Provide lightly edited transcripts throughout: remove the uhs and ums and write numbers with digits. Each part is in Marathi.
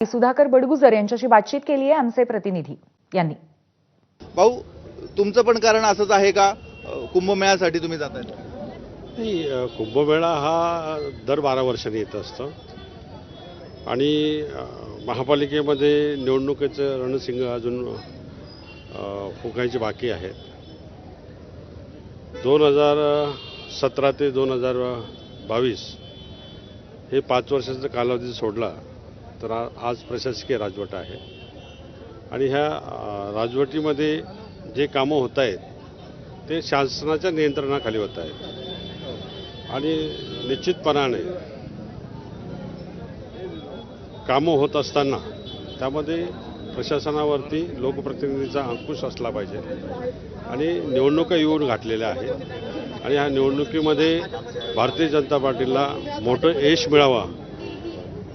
सुधाकर बडगुजर यांच्याशी बातचीत केली आहे आमचे प्रतिनिधी यांनी। भाऊ, तुमचं पण कारण असंच आहे का? कुंभमेळ्यासाठी तुम्ही जाताय? नाही, कुंभमेळा हा दर 12 वर्षांनी येत असतो आणि महापालिकेमध्ये निवडणुकीचं रणसिंग अजून फुंकायचे बाकी आहेत। 2017 ते 2022 हे 5 वर्षाचा कालावधी सोडला तर आज प्रशासकीय राजवट आहे आणि ह्या राजवटीमध्ये जे कामं होत आहेत ते शासनाच्या नियंत्रणाखाली होत आहेत आणि निश्चितपणाने कामं होत असताना त्यामध्ये प्रशासनावरती लोकप्रतिनिधीचा अंकुश असला पाहिजे आणि निवडणुका येऊन घातलेल्या आहेत आणि ह्या निवडणुकीमध्ये भारतीय जनता पार्टीला मोठं यश मिळावं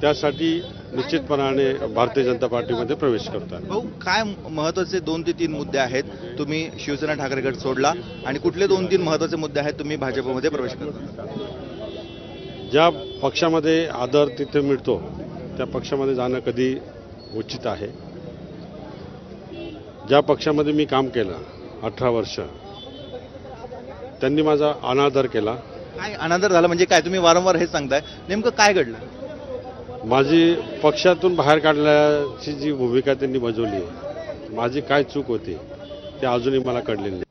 त्यासाठी निश्चितपणाने भारतीय जनता पार्टीमध्ये प्रवेश करतात। भाऊ, काय महत्त्वाचे 2 ते 3 मुद्दे आहेत तुम्ही शिवसेना ठाकरे गट सोडला आणि कुठले 2 ते 3 महत्त्वाचे मुद्दे आहेत तुम्ही भाजपमध्ये प्रवेश करता? ज्या पक्षामध्ये आदर तिथे मिळतो त्या पक्षामध्ये जाणं कधी उचित आहे। ज्या पक्षामध्ये मी काम केलं 18 वर्ष त्यांनी माझा अनादर केला। काय अनादर झाला म्हणजे काय? तुम्ही वारंवार हे सांगताय, नेमकं काय घडलं? माझी पक्षातून बाहेर काढण्याची जी भूमिका त्यांनी बजावली माझी काय चूक होती ते अजूनही मला कळलेली नाही।